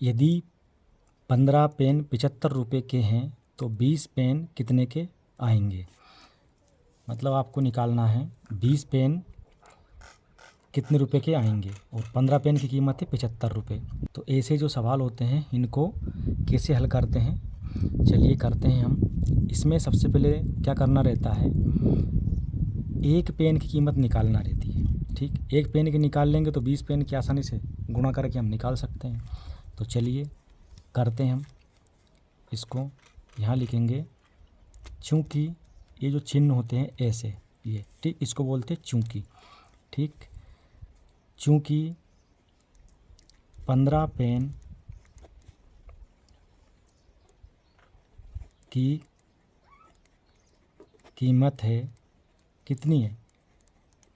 यदि 15 पेन 75 रुपये के हैं तो 20 पेन कितने के आएंगे। मतलब आपको निकालना है 20 पेन कितने रुपए के आएंगे और 15 पेन की कीमत है 75 रुपये। तो ऐसे जो सवाल होते हैं इनको कैसे हल करते हैं, चलिए करते हैं हम। इसमें सबसे पहले क्या करना रहता है, एक पेन की कीमत निकालना रहती है। ठीक, एक पेन की निकाल लेंगे तो 20 पेन की आसानी से गुणा करके हम निकाल सकते हैं। तो चलिए करते हैं हम इसको। यहाँ लिखेंगे चूँकि ये जो चिन्ह होते हैं ऐसे, ये ठीक, इसको बोलते हैं चूँकि। ठीक, चूँकि 15 पेन की कीमत है कितनी है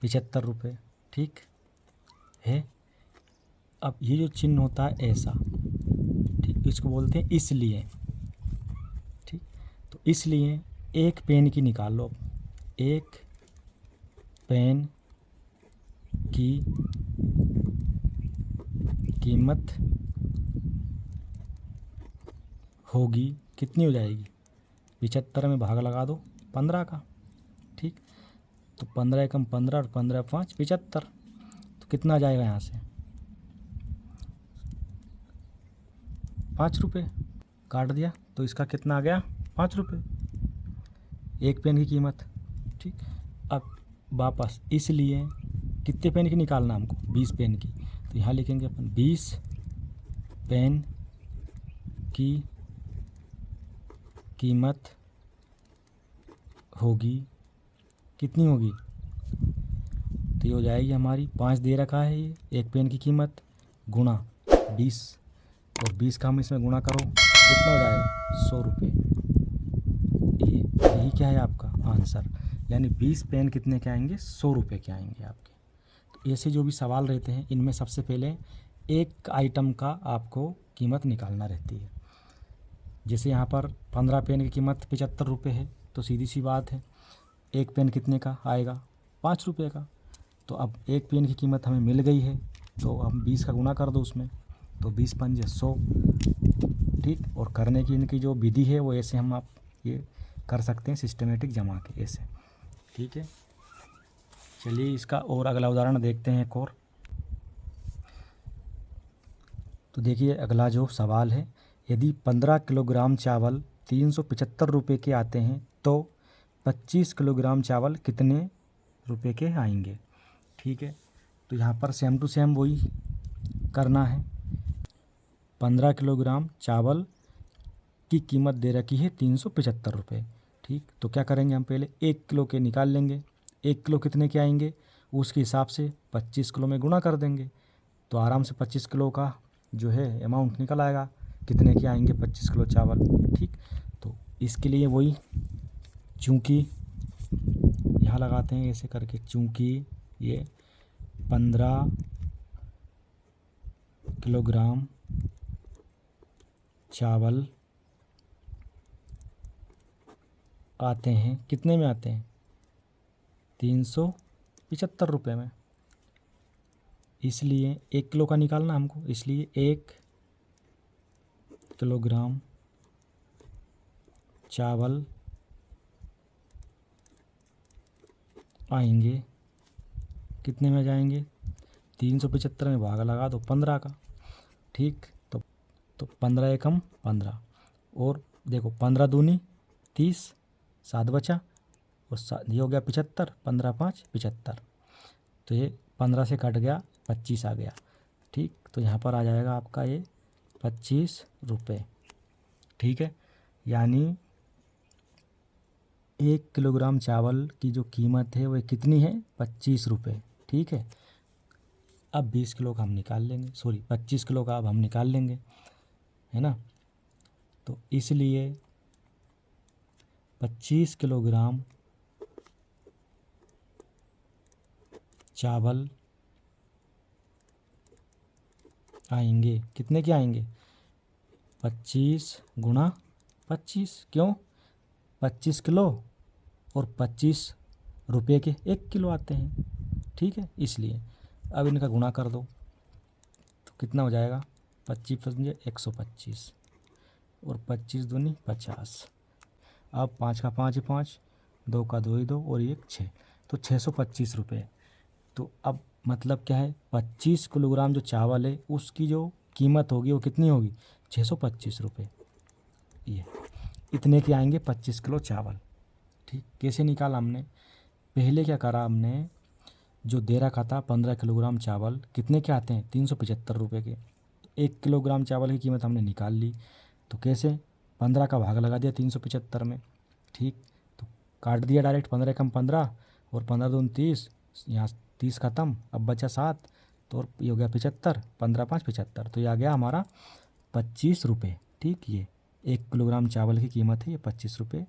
75 रुपये। ठीक है। अब ये जो चिन्ह होता है ऐसा, ठीक, इसको बोलते हैं इसलिए। ठीक, तो इसलिए एक पेन की निकाल लो। एक पेन की कीमत होगी कितनी हो जाएगी, 75 में भाग लगा दो 15 का। ठीक, तो 15 एकम 15 और 15 5 75। तो कितना आ जाएगा यहाँ से 5 रुपये काट दिया, तो इसका कितना आ गया 5 रुपये एक पेन की कीमत। ठीक, अब वापस इसलिए कितने पेन की निकालना हमको, 20 पेन की। तो यहाँ लिखेंगे अपन 20 पेन की कीमत होगी कितनी होगी, तो ये हो जाएगी हमारी 5 दे रखा है ये एक पेन की कीमत गुणा 20, और 20 का हम इसमें गुणा करो कितना हो जाएगा 100 रुपये। यही क्या है आपका आंसर, यानी 20 पेन कितने के आएंगे 100 रुपये के आएंगे आपके। तो ऐसे जो भी सवाल रहते हैं इनमें सबसे पहले एक आइटम का आपको कीमत निकालना रहती है। जैसे यहाँ पर 15 पेन की कीमत 75 रुपये है, तो सीधी सी बात है एक पेन कितने का आएगा 5 रुपये का। तो अब एक पेन की कीमत हमें मिल गई है, तो हम 20 का गुणा कर दो उसमें, तो 20 पंजे 100। ठीक, और करने की इनकी जो विधि है वो ऐसे हम आप ये कर सकते हैं सिस्टमेटिक जमा के ऐसे। ठीक है, चलिए इसका और अगला उदाहरण देखते हैं एक और। तो देखिए अगला जो सवाल है, यदि 15 किलोग्राम चावल 375 रुपये के आते हैं तो 25 किलोग्राम चावल कितने रुपए के आएंगे। ठीक है, तो यहाँ पर सेम टू सेम वही करना है। 15 किलोग्राम चावल की कीमत दे रखी है 375 रुपये। ठीक, तो क्या करेंगे हम पहले 1 किलो के निकाल लेंगे, 1 किलो कितने के आएंगे उसके हिसाब से 25 किलो में गुणा कर देंगे, तो आराम से 25 किलो का जो है अमाउंट निकल आएगा कितने के आएंगे 25 किलो चावल। ठीक, तो इसके लिए वही चूँकि यहाँ लगाते हैं ऐसे करके, चूँकि ये 15 किलोग्राम चावल आते हैं कितने में आते हैं 375 रुपये में, इसलिए 1 किलो का निकालना हमको, इसलिए 1 किलोग्राम चावल आएंगे कितने में जाएंगे 375 में भाग लगा दो 15 का। ठीक, तो 15 एकम 15, और देखो 15 दूनी 30, 7 बचा, और ये हो गया 75, 15 5 75, तो ये 15 से कट गया 25 आ गया। ठीक, तो यहाँ पर आ जाएगा आपका ये 25 रुपये। ठीक है, यानी 1 किलोग्राम चावल की जो कीमत है वो कितनी है 25 रुपये। ठीक है, अब 20 किलो का हम निकाल लेंगे, सॉरी 25 किलो का अब हम निकाल लेंगे, है ना। तो इसलिए 25 किलोग्राम चावल आएंगे कितने के आएंगे 25 गुणा 25, क्यों 25 किलो और 25 रुपये के 1 किलो आते हैं। ठीक है, इसलिए अब इनका गुणा कर दो तो कितना हो जाएगा 25 पंजे 125 और 25 दूनी 50। अब 5 का 5 ही 5, 2 का 2 ही 2 और 1 6, तो 625 रुपये। तो अब मतलब क्या है, 25 किलोग्राम जो चावल है उसकी जो कीमत होगी वो कितनी होगी, 625 रुपये। ये इतने के आएंगे 25 किलो चावल। ठीक, कैसे निकाला हमने, पहले क्या करा हमने, जो दे रखा था 15 किलोग्राम चावल कितने के आते हैं, 375 रुपये के। 1 किलोग्राम चावल की कीमत हमने निकाल ली, तो कैसे, 15 का भाग लगा दिया 375 में। ठीक, तो काट दिया डायरेक्ट, 15 कम 15 और 15 दूनी 30, यहाँ 30 ख़त्म, अब बचा 7, तो ये हो गया 75, 15 5 75, तो ये आ गया हमारा 25 रुपये। ठीक, ये 1 किलोग्राम चावल की कीमत है ये 25 रुपये।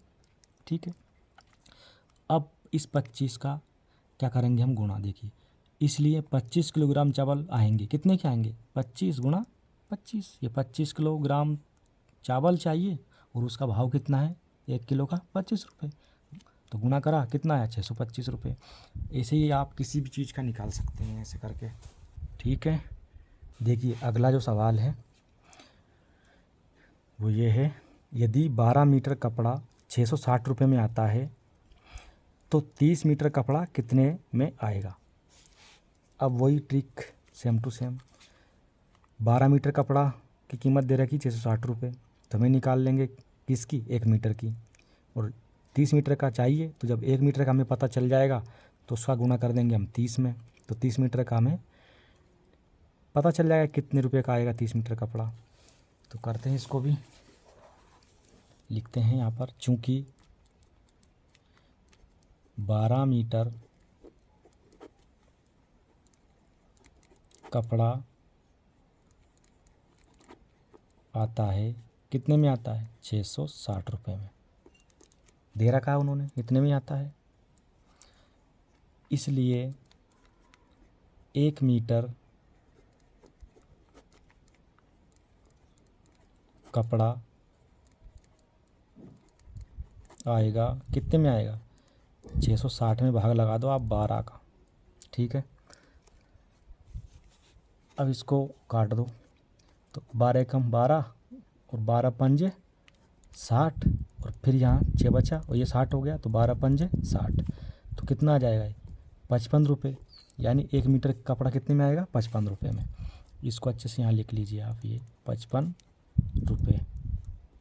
ठीक है, अब इस 25 का क्या करेंगे हम, गुणा। देखिए, इसलिए 25 किलोग्राम चावल आएंगे, कितने के आएंगे, 25 गुणा 25। ये 25 किलोग्राम चावल चाहिए और उसका भाव कितना है, 1 किलो का 25 रुपये, तो गुणा करा, कितना है, 625 रुपये। ऐसे ही आप किसी भी चीज़ का निकाल सकते हैं ऐसे करके। ठीक है, देखिए अगला जो सवाल है वो ये है, यदि 12 मीटर कपड़ा 660 रुपये में आता है तो 30 मीटर कपड़ा कितने में आएगा। अब वही trick same to same, 12 metre कपड़ा की कीमत दे रखी 660 रुपये, तो हमें निकाल लेंगे किसकी, 1 मीटर की, और 30 मीटर का चाहिए, तो जब 1 मीटर का हमें पता चल जाएगा तो उसका गुणा कर देंगे हम 30 में, तो 30 मीटर का हमें पता चल जाएगा कितने रुपए का आएगा 30 मीटर कपड़ा। तो करते हैं इसको भी, लिखते हैं यहाँ पर, चूँकि 12 मीटर कपड़ा आता है, कितने में आता है, 660 रुपये में दे रखा है उन्होंने, इतने में आता है, इसलिए 1 मीटर कपड़ा आएगा, कितने में आएगा, 660 में भाग लगा दो आप 12 का। ठीक है, अब इसको काट दो, तो 12 कम 12 और 12 पंजे 60, और फिर यहाँ 6 बचा और ये 60 हो गया, तो 12 पंजे 60, तो कितना आ जाएगा, 55 रुपये। यानी 1 मीटर कपड़ा कितने में आएगा, 55 रुपये में। इसको अच्छे से यहाँ लिख लीजिए आप, ये 55 रुपये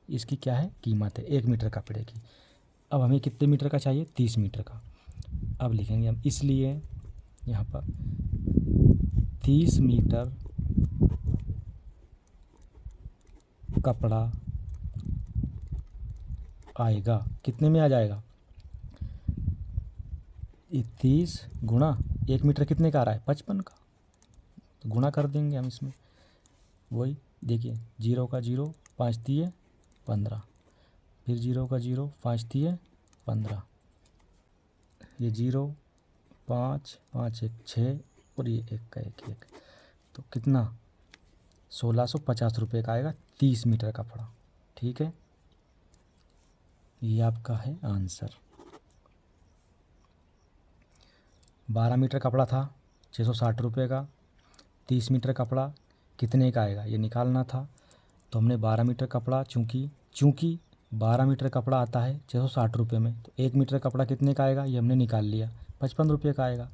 इसकी क्या है, कीमत है 1 मीटर कपड़े की। अब हमें कितने मीटर का चाहिए, 30 मीटर का। अब लिखेंगे हम, इसलिए यहाँ पर 30 मीटर कपड़ा आएगा, कितने में आ जाएगा, 30 गुणा 1 मीटर कितने का आ रहा है, 55 का, तो गुणा कर देंगे हम इसमें। वही देखिए, 0 का 0 5 दिए 15, फिर 0 का 0 5 दिए 15, ये 0 5 5 1 6 और ये 1 का 1 1, तो कितना, 1650 रुपये का आएगा 30 मीटर कपड़ा। ठीक है, ये आपका है आंसर। 12 मीटर कपड़ा था 660 रुपये का, 30 मीटर कपड़ा कितने का आएगा ये निकालना था, तो हमने 12 मीटर कपड़ा, चूँकि 12 मीटर कपड़ा आता है 660 रुपये में, तो 1 मीटर कपड़ा कितने का आएगा ये हमने निकाल लिया, 55 रुपये का आएगा।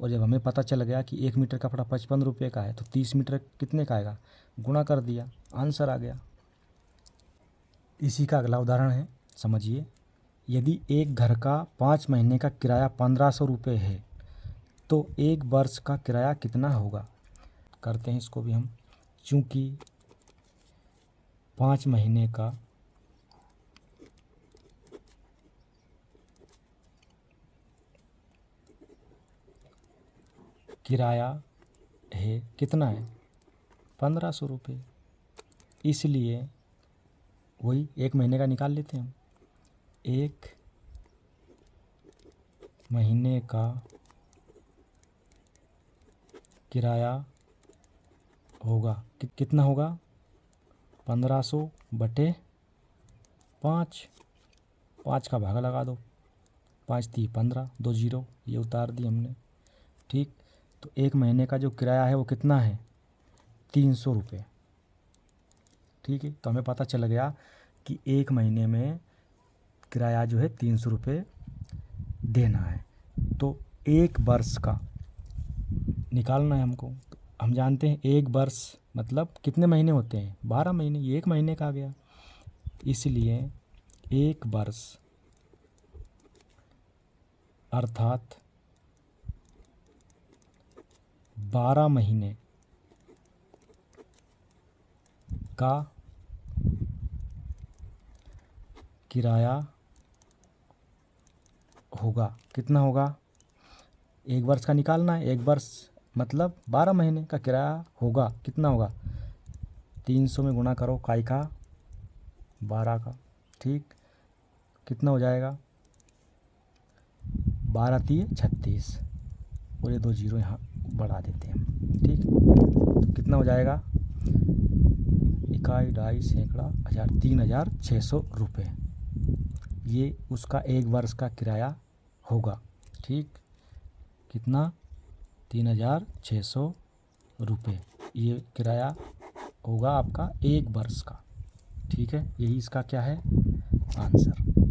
और जब हमें पता चल गया कि 1 मीटर कपड़ा 55 रुपये का है, तो 30 मीटर कितने का आएगा, गुणा कर दिया, आंसर आ गया। इसी का अगला उदाहरण है, समझिए, यदि एक घर का 5 महीने का किराया 1500 रुपये है तो 1 वर्ष का किराया कितना होगा। करते हैं इसको भी हम, चूँकि 5 महीने का किराया है, कितना है, 1500 रुपये, इसलिए वही 1 महीने का निकाल लेते हैं हम, 1 महीने का किराया होगा, कितना होगा, 1500 बटे 5, 5 का भागा लगा दो, 5 दी 15, 2 0 ये उतार दी हमने। ठीक, तो 1 महीने का जो किराया है वो कितना है, 300 रुपये। ठीक है। तो हमें पता चल गया कि एक महीने में किराया जो है 300 रुपये देना है। तो एक वर्ष का निकालना है हमको। तो हम जानते हैं एक वर्ष मतलब कितने महीने होते हैं, 12 महीने। ये एक महीने का आ गया, इसलिए एक वर्ष अर्थात 12 महीने का किराया होगा। कितना होगा? एक वर्ष का निकालना है। एक वर्ष मतलब 12 महीने का किराया होगा। कितना होगा? 300 में गुणा करो काई का 12 का, ठीक। कितना हो जाएगा? 12 तिये 36 और ये 2 जीरो यहाँ बढ़ा देते हैं, ठीक। तो कितना हो जाएगा? इकाई, ढाई, सैकड़ा, हज़ार, 3600 रुपये। ये उसका एक वर्ष का किराया होगा, ठीक। कितना? 3600 रुपये ये किराया होगा आपका एक वर्ष का, ठीक है। यही इसका क्या है? आंसर।